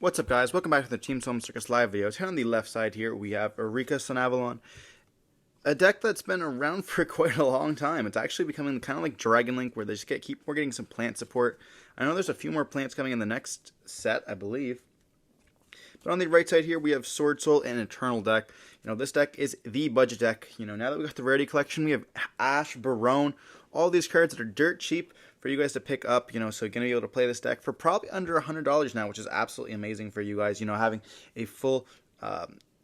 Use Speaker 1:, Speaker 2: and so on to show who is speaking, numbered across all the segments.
Speaker 1: What's up, guys? Welcome back to the Team Solemn Circus live videos. Here on the left side here, we have Rikka Sunavalon, a deck that's been around for quite a long time. It's actually becoming kind of like Dragon Link, where they just we're getting some plant support. I know there's a few more plants coming in the next set, I believe. But on the right side here, we have Swordsoul and Eternal deck. This deck is the budget deck. Now that we got the rarity collection, we have Ash, Barone, all these cards that are dirt cheap for you guys to pick up, so you're going to be able to play this deck for probably under $100 now, which is absolutely amazing for you guys, having a full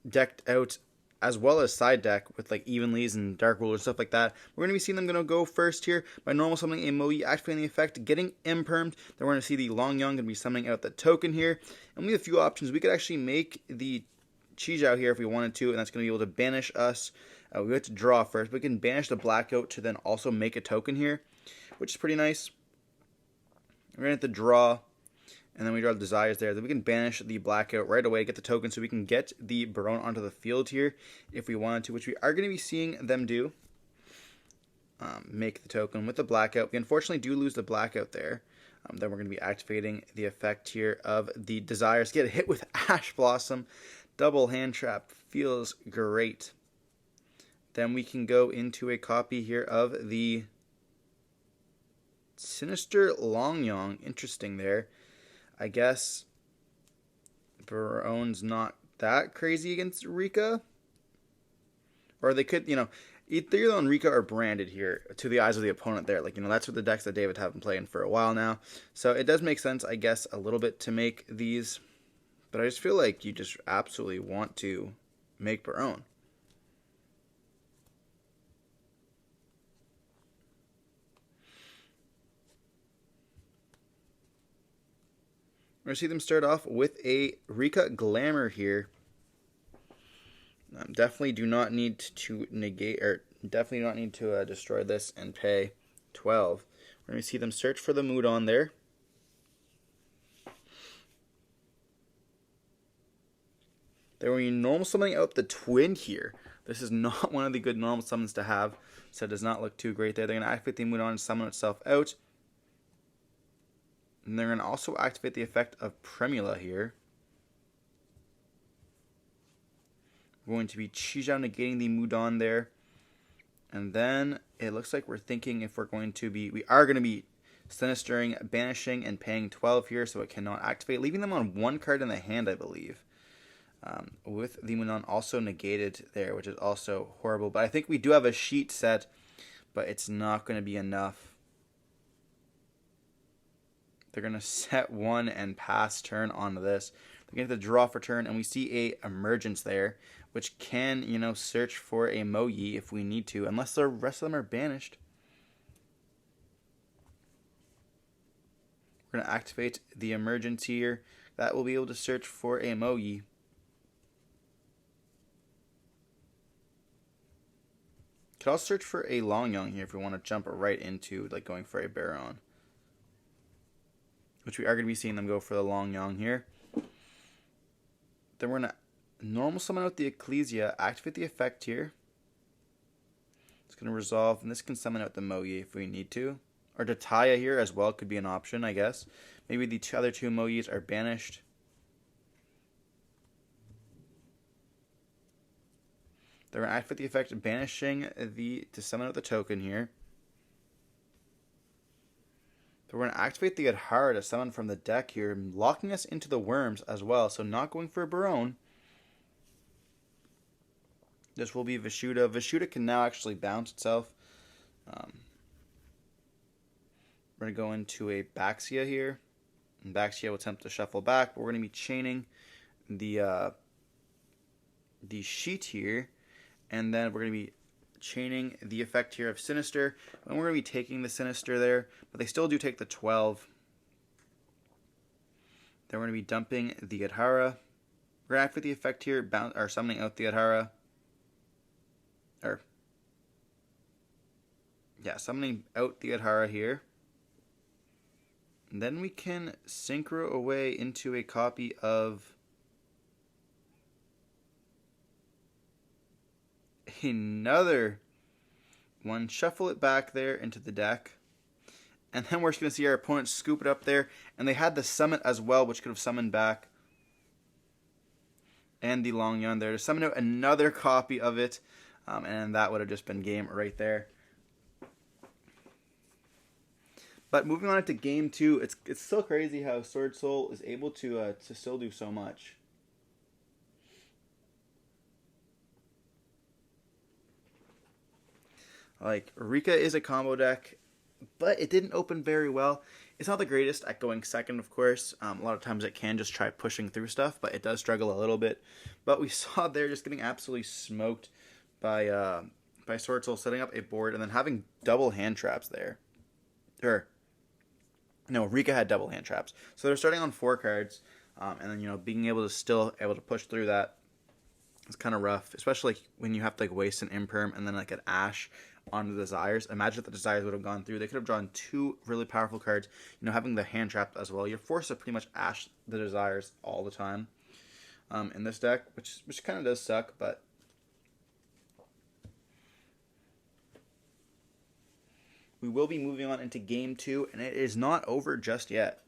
Speaker 1: decked out as well as side deck with like Evenleys and Dark Rule and stuff like that. We're going to be seeing them go first here by normal summoning a Moe, activating the effect, getting impermed. Then we're going to see the Long Young going to be summoning out the token here. And we have a few options. We could actually make the Chi here if we wanted to, and that's going to be able to banish us. We have to draw first. We can banish the Blackout to then also make a token here, which is pretty nice. We're going to have to draw, and then we draw the Desires there. Then we can banish the Blackout right away, get the token, so we can get the Barone onto the field here if we wanted to, which we are going to be seeing them do. Make the token with the Blackout. We unfortunately do lose the Blackout there. Then we're going to be activating the effect here of the Desires. Get a hit with Ash Blossom. Double hand trap. Feels great. Then we can go into a copy here of the Sinister Long Young. Interesting there. I guess Barone's not that crazy against Rikka. Or they could, either on Rikka or branded here to the eyes of the opponent there. That's what the decks that David have been playing for a while now. So it does make sense, I guess, a little bit to make these. But I just feel like you just absolutely want to make Barone. We're going to see them start off with a Rikka Glamour here. Definitely do not need to negate, or definitely do not need to destroy this and pay 12. We're going to see them search for the mood on there. Then we're normal summoning out the Twin here. This is not one of the good normal summons to have, so it does not look too great there. They're going to activate the mood on and summon itself out. And they're going to also activate the effect of Primula here. We're going to be Chi-Jiao negating the Mudon there. And then it looks like we're thinking if we are going to be Sinistering, banishing, and paying 12 here, so it cannot activate, leaving them on one card in the hand, I believe. With the Mudon also negated there, which is also horrible. But I think we do have a sheet set, but it's not going to be enough. They're going to set one and pass turn onto this. They're going to have to draw for turn, and we see a Emergence there, which can, search for a Moe if we need to, unless the rest of them are banished. We're going to activate the Emergence here. That will be able to search for a Moe. Could also search for a Long Young here if we want to jump right into going for a Barone. Which we are going to be seeing them go for the Long Young here. Then we're going to normal summon out the Ecclesia, activate the effect here. It's going to resolve, and this can summon out the Moe if we need to. Or Dataya here as well could be an option, I guess. Maybe the other two Moes are banished. They're going to activate the effect of banishing to summon out the token here. So we're going to activate the Adhara to summon from the deck here, locking us into the Worms as well, so not going for a Barone. This will be Vishuda. Vishuda can now actually bounce itself. We're going to go into a Baxia here. And Baxia will attempt to shuffle back, but we're going to be chaining the sheet here. And then we're going to be chaining the effect here of Sinister, and we're going to be taking the Sinister there, but they still do take the 12. Then we're going to be dumping the Adhara. We're going to activate the effect here, summoning out the Adhara. Summoning out the Adhara here. And then we can synchro away into a copy of another one, shuffle it back there into the deck, and then we're just going to see our opponent scoop it up there, and they had the summon as well, which could have summoned back. and the Long Yon there to summon out another copy of it, and that would have just been game right there. But moving on to game 2, it's so crazy how Swordsoul is able to still do so much. Like, Rikka is a combo deck, but it didn't open very well. It's not the greatest at going second, of course. A lot of times it can just try pushing through stuff, but it does struggle a little bit. But we saw there just getting absolutely smoked by Swordsoul, setting up a board and then having double hand traps there. No, Rikka had double hand traps. So they're starting on 4 cards, and then, being able to push through that is kind of rough, especially when you have to waste an imperm and then an Ash on the Desires. Imagine if the Desires would have gone through. They could have drawn 2 really powerful cards. Having the hand trap as well, you're forced to pretty much Ash the Desires all the time in this deck, which kind of does suck, but we will be moving on into game 2, and it is not over just yet.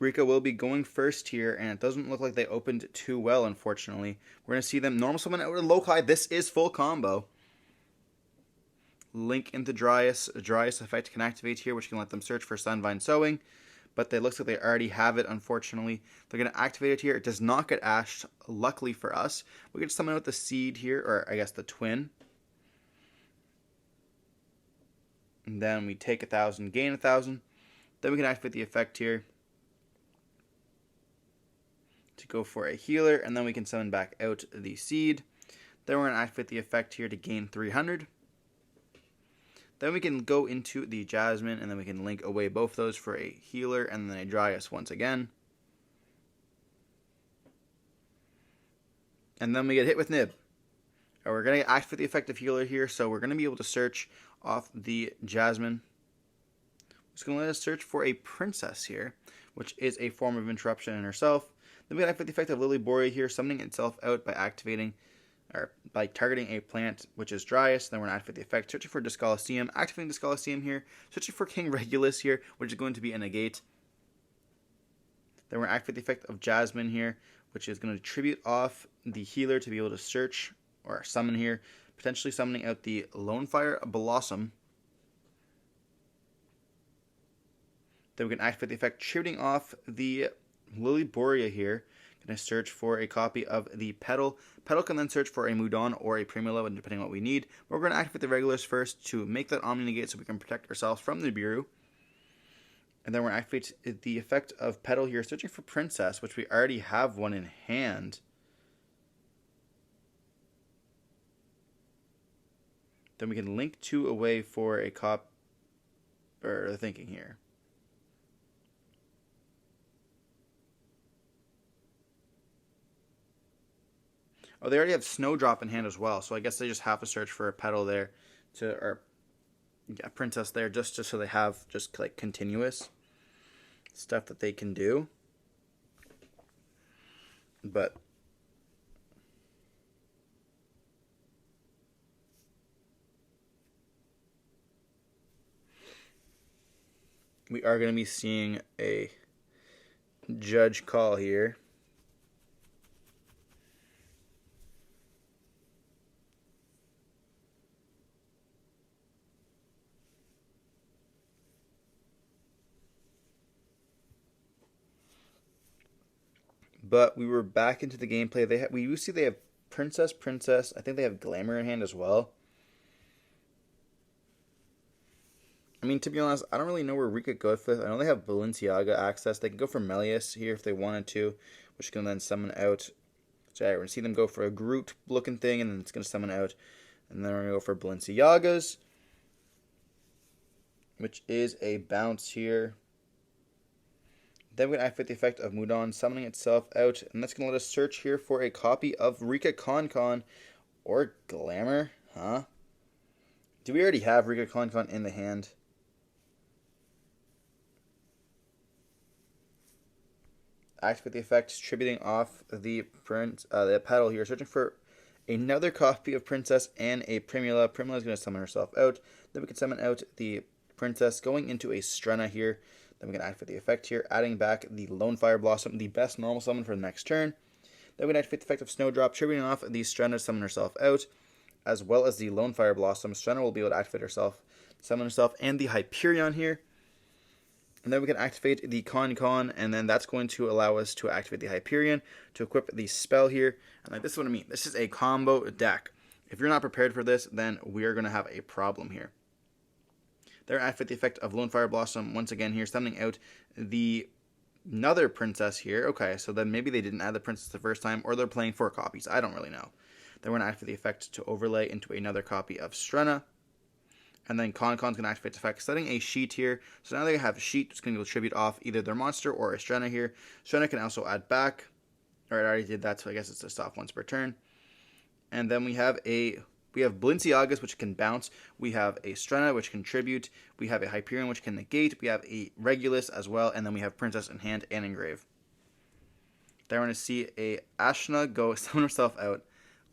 Speaker 1: Rikka will be going first here, and it doesn't look like they opened too well, unfortunately. We're going to see them normal summon out of Lokai. This is full combo. Link into Dryas. Dryas effect can activate here, which can let them search for Sunvine Sowing, but it looks like they already have it, unfortunately. They're going to activate it here. It does not get ashed, luckily for us. We can summon out the Seed here, or I guess the Twin. And then we take 1,000, gain 1,000. Then we can activate the effect here to go for a healer, and then we can summon back out the Seed. Then we're going to activate the effect here to gain 300. Then we can go into the Jasmine, and then we can link away both those for a healer, and then a Dryas once again. And then we get hit with Nib. And we're going to activate the effective healer here, so we're going to be able to search off the Jasmine. It's going to let us search for a Princess here, which is a form of interruption in herself. Then we activate the effect of Lily Borea here, summoning itself out by activating, or by targeting a plant, which is Dryas. Then we're going to activate the effect, searching for Discoloseum, activating Discoloseum here, searching for King Regulus here, which is going to be a negate. Then we're going to activate the effect of Jasmine here, which is going to tribute off the healer to be able to search or summon here, potentially summoning out the Lonefire Blossom. Then we can activate the effect, tributing off the Lily Borea here. Going to search for a copy of the Petal. Petal can then search for a Mudon or a Primula, depending on what we need. But we're going to activate the Regulus first to make that Omni negate so we can protect ourselves from the Nibiru. And then we're going to activate the effect of Petal here, searching for Princess, which we already have one in hand. Then we can link 2 away for a or thinking here. Oh, they already have Snowdrop in hand as well, so I guess they just have to search for a Petal there, Princess there, just so they have just continuous stuff that they can do. But we are going to be seeing a judge call here. But we were back into the gameplay. We do see they have Princess. I think they have Glamour in hand as well. I mean, to be honest, I don't really know where Rikka goes with. I know they have Balenciaga access. They can go for Melius here if they wanted to, which can then summon out. So yeah, we're going to see them go for a Groot-looking thing, and then it's going to summon out. And then we're going to go for Balenciagas, which is a bounce here. Then we're going to activate the effect of Mudon, summoning itself out, and that's going to let us search here for a copy of Rikka Con or Glamour, huh? Do we already have Rikka Con in the hand? Activate the effect, tributing off the Petal here, searching for another copy of Princess and a Primula. Primula is going to summon herself out. Then we can summon out the Princess going into a Strenna here. Then we can activate the effect here, adding back the Lone Fire Blossom, the best normal summon for the next turn. Then we can activate the effect of Snowdrop, triggering off the Strenna to summon herself out, as well as the Lone Fire Blossom. Strenna will be able to activate herself, summon herself, and the Hyperion here. And then we can activate the Con, and then that's going to allow us to activate the Hyperion to equip the spell here. And like, this is what I mean. This is a combo deck. If you're not prepared for this, then we are going to have a problem here. They're activate the effect of Lone Fire Blossom once again here, summoning out the another Princess here. Okay, so then maybe they didn't add the Princess the first time, or they're playing 4 copies. I don't really know. Then we're going to activate the effect to overlay into another copy of Strenna. And then Con's going to activate the effect, setting a sheet here. So now they have a sheet that's going to tribute off either their monster or a Strenna here. Strenna can also add back. Alright, I already did that, so I guess it's just off once per turn. And then we have Balenciagas, which can bounce. We have a Strenna, which can tribute. We have a Hyperion, which can negate. We have a Regulus as well. And then we have Princess in hand and engrave. Then we're going to see a Ashna go summon herself out.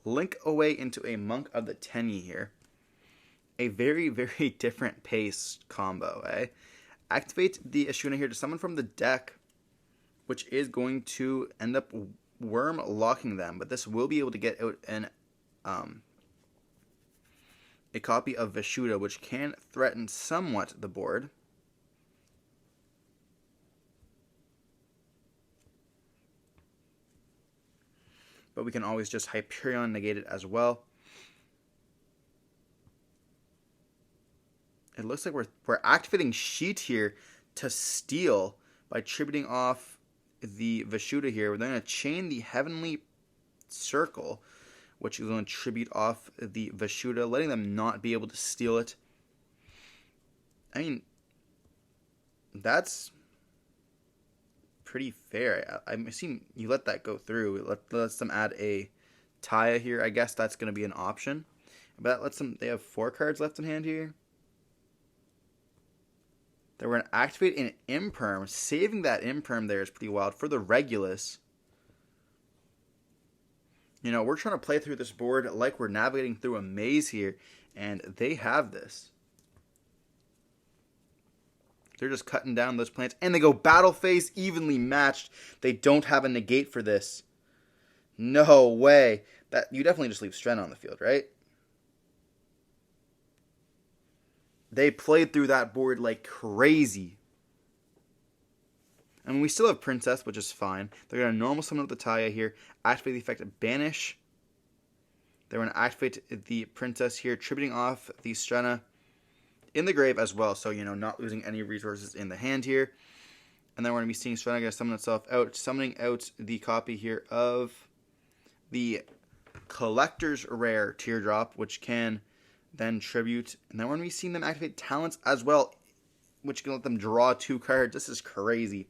Speaker 1: Link away into a Monk of the Tenyi here. A very, very different pace combo, eh? Activate the Ashuna here to summon from the deck, which is going to end up worm locking them, but this will be able to get out a copy of Vishuda, which can threaten somewhat the board. But we can always just Hyperion negate it as well. It looks like we're activating Sheet here to steal by tributing off the Vishuda here. We're then going to chain the Heavenly Circle, which is going to tribute off the Vishuda, letting them not be able to steal it. I mean, that's pretty fair. I assume you let that go through. It lets them add a Taya here. I guess that's going to be an option. But that lets them, they have 4 cards left in hand here. Then we're going to activate an Imperm. Saving that Imperm there is pretty wild for the Regulus. You know, we're trying to play through this board like we're navigating through a maze here, and they have this. They're just cutting down those plants, and they go Battle Phase evenly matched. They don't have a negate for this. No way. That you definitely just leave Strenna on the field, right? They played through that board like crazy. I mean, we still have Princess, which is fine. They're going to normal summon with the Taya here. Activate the effect of Banish. They're going to activate the Princess here, tributing off the Strenna in the grave as well. So, you know, not losing any resources in the hand here. And then we're going to be seeing Strenna going to summon itself out, summoning out the copy here of the Collector's Rare Teardrop, which can then tribute. And then we're going to be seeing them activate talents as well, which can let them draw 2 cards. This is crazy.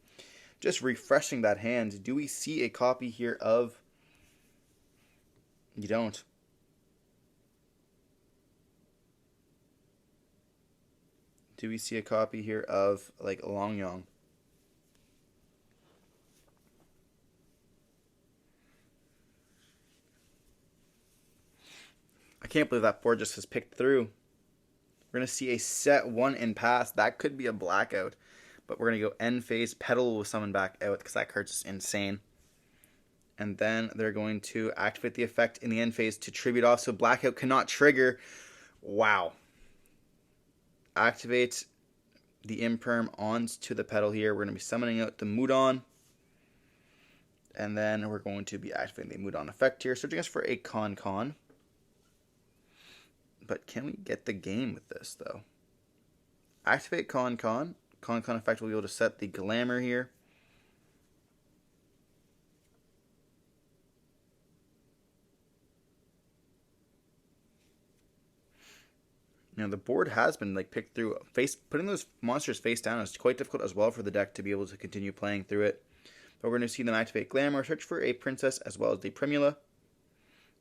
Speaker 1: Just refreshing that hand. Do we see a copy here of... You don't. Do we see a copy here of, like, Longyong? I can't believe that board just has picked through. We're going to see a set 1 in pass. That could be a blackout. But we're going to go end phase. Petal will summon back out because that card's just insane. And then they're going to activate the effect in the end phase to tribute off so blackout cannot trigger. Wow. Activate the Imperm onto the Petal here. We're going to be summoning out the Mudon. And then we're going to be activating the Mudon effect here. Searching us for a Con. But can we get the game with this, though? Activate Con. Con effect will be able to set the Glamour here. Now, the board has been like picked through. Putting those monsters face down is quite difficult as well for the deck to be able to continue playing through it. But we're going to see them activate Glamour, search for a Princess as well as the Primula.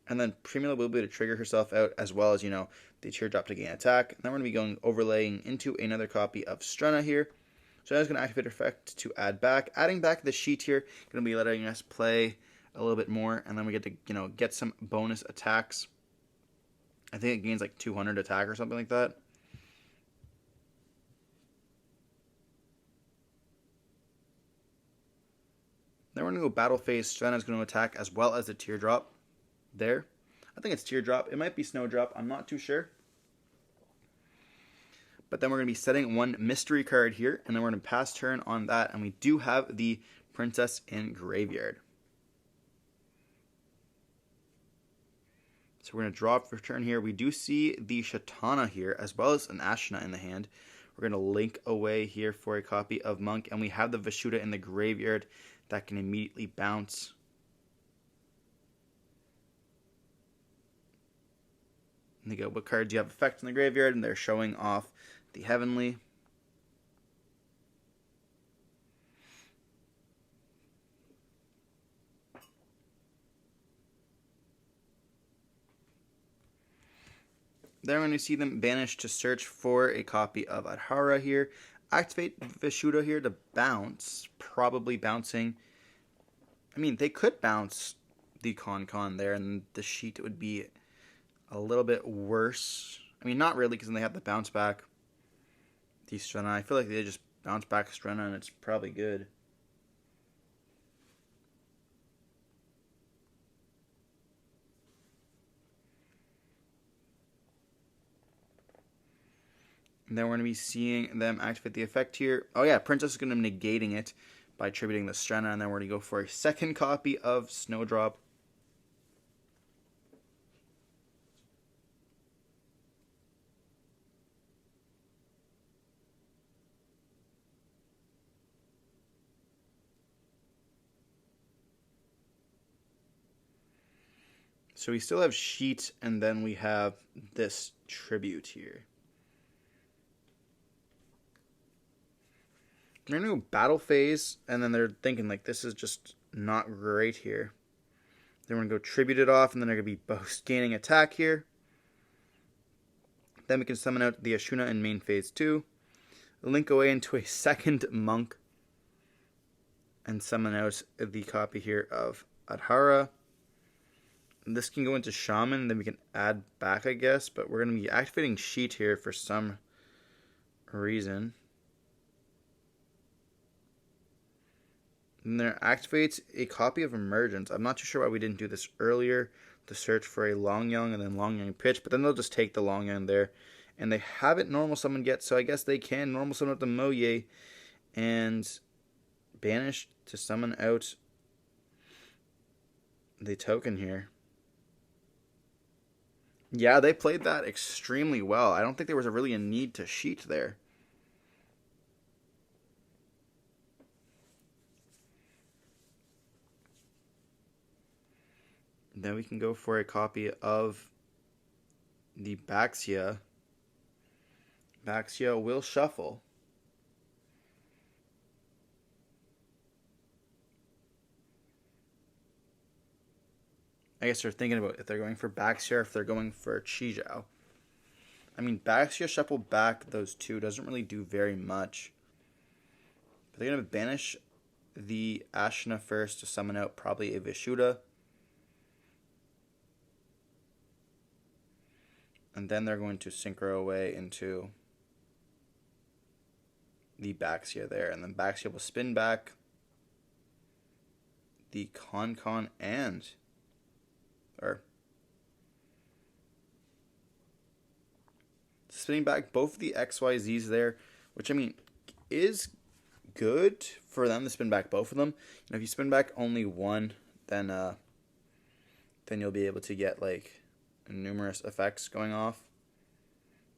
Speaker 1: And then Primula will be able to trigger herself out as well as, you know, the Teardrop to gain attack. And then we're going to be going overlaying into another copy of Strenna here. Strenna's going to activate her effect to add back. Adding back the sheet here, going to be letting us play a little bit more, and then we get to, get some bonus attacks. I think it gains like 200 attack or something like that. Then we're going to go battle phase. Strenna's going to attack as well as the teardrop there. I think it's teardrop. It might be snowdrop. I'm not too sure. But then we're going to be setting one mystery card here, and then we're going to pass turn on that, and we do have the Princess in Graveyard. So we're going to draw for turn here. We do see the Shatana here, as well as an Ashna in the hand. We're going to link away here for a copy of Monk, and we have the Vishuddha in the Graveyard that can immediately bounce. And they go, what cards do you have effect in the graveyard? And they're showing off the Heavenly. Then we're going to see them banish to search for a copy of Adhara here. Activate Vishuddha here to bounce. Probably bouncing. I mean, they could bounce the Con there, and the sheet would be a little bit worse. I mean, not really, because then they have the bounce back. The Strenna. I feel like they just bounce back Strenna, and it's probably good. And then we're going to be seeing them activate the effect here. Oh yeah, Princess is going to be negating it by attributing the Strenna. And then we're going to go for a second copy of Snowdrop. So we still have Sheet, and then we have this Tribute here. They're going to go battle phase, and then they're thinking, like, this is just not great here. They're going to go tribute it off, and then they're going to be both gaining attack here. Then we can summon out the Ashuna in main phase 2. Link away into a second Monk. And summon out the copy here of Adhara. This can go into Shaman, then we can add back, I guess. But we're going to be activating Sheet here for some reason. And there activates a copy of Emergence. I'm not too sure why we didn't do this earlier to search for a Long Young and then Long Young Pitch, but then they'll just take the Long Young there. And they haven't normal summoned yet, so I guess they can normal summon out the Moye and banish to summon out the token here. Yeah, they played that extremely well. I don't think there was really a need to Sheet there. Then we can go for a copy of the Baxia. Baxia will shuffle. I guess they're thinking about if they're going for Baxia or if they're going for Chijao. I mean, Baxia shuffle back those two doesn't really do very much. But they're going to banish the Ashna first to summon out probably a Vishuddha. And then they're going to synchro away into the Baxia there. And then Baxia will spin back the Con and... or spinning back both of the XYZs there, which I mean is good for them to spin back both of them. If you spin back only one, then you'll be able to get like numerous effects going off.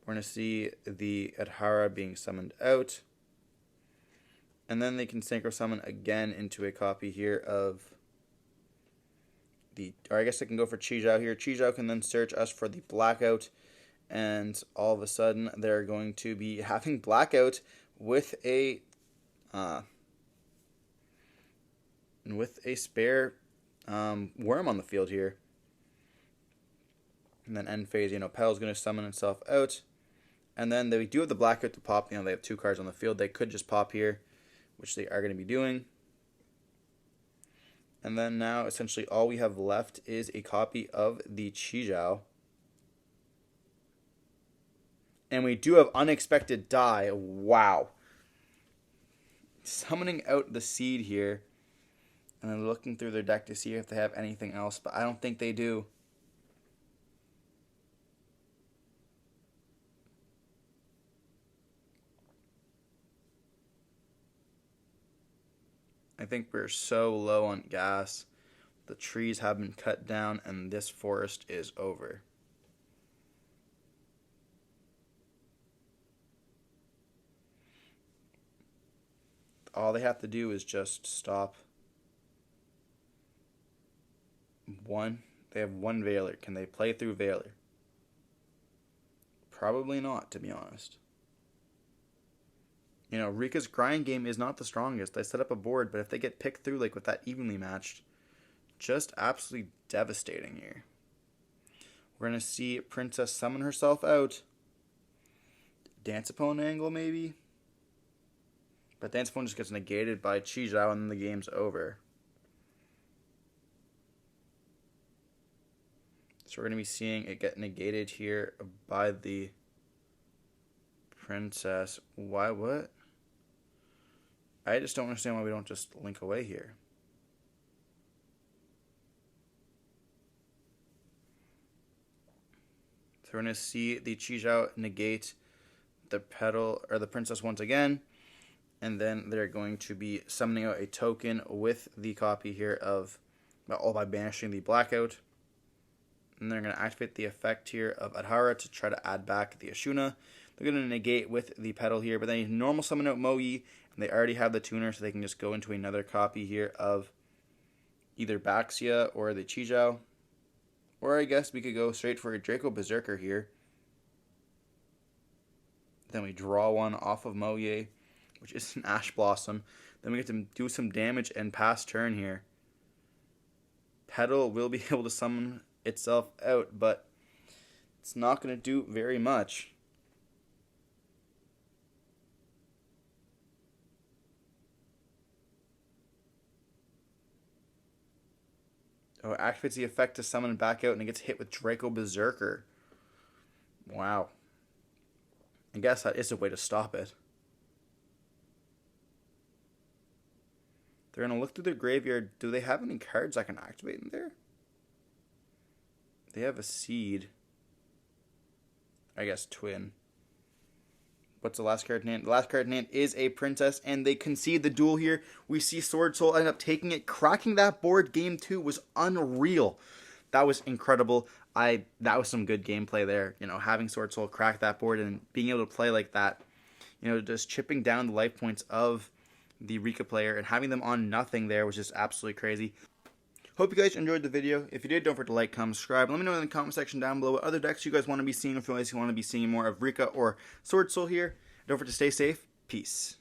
Speaker 1: We're going to see the Adhara being summoned out. And then they can synchro summon again into a copy here of or I guess they can go for Chijao here. Chijao can then search us for the Blackout, and all of a sudden they're going to be having Blackout with a spare worm on the field here. And then end phase, Pel's going to summon himself out. And then they do have the Blackout to pop. They have two cards on the field. They could just pop here, which they are going to be doing. And then now, essentially, all we have left is a copy of the Chijiao. And we do have Unexpected Die. Wow. Summoning out the Seed here. And then looking through their deck to see if they have anything else. But I don't think they do. I think we're so low on gas. The trees have been cut down and this forest is over. All they have to do is just stop one. They have one Veiler. Can they play through Veiler? Probably not, to be honest. You know, Rikka's grind game is not the strongest. They set up a board, but if they get picked through, like with that evenly matched, just absolutely devastating here. We're going to see Princess summon herself out. Dance opponent angle, maybe? But Dance opponent just gets negated by Chijiao, and then the game's over. So we're going to be seeing it get negated here by the Princess. Why, what? I just don't understand why we don't just link away here. So we're going to see the Chijiao negate the petal or the Princess once again. And then they're going to be summoning out a token with the copy here of, all by banishing the Blackout. And they're going to activate the effect here of Adhara to try to add back the Ashuna. They're going to negate with the petal here, but then you normal summon out Moyi, and they already have the tuner, so they can just go into another copy here of either Baxia or the Chijiao. Or I guess we could go straight for a Draco Berserker here. Then we draw one off of Moye, which is an Ash Blossom. Then we get to do some damage and pass turn here. Petal will be able to summon itself out, but it's not going to do very much. Oh, it activates the effect to summon back out, and it gets hit with Draco Berserker. Wow. I guess that is a way to stop it. They're going to look through their graveyard. Do they have any cards I can activate in there? They have a Seed. I guess Twin. What's the last card in hand? The last card in hand is a Princess, and they concede the duel here. We see Swordsoul end up taking it. Cracking that board game 2 was unreal. That was incredible. That was some good gameplay there. You know, having Swordsoul crack that board and being able to play like that. You know, just chipping down the life points of the Rikka player and having them on nothing there was just absolutely crazy. Hope you guys enjoyed the video. If you did, don't forget to like, comment, subscribe. Let me know in the comment section down below what other decks you guys want to be seeing, if you guys want to be seeing more of Rikka or Swordsoul here. Don't forget to stay safe. Peace.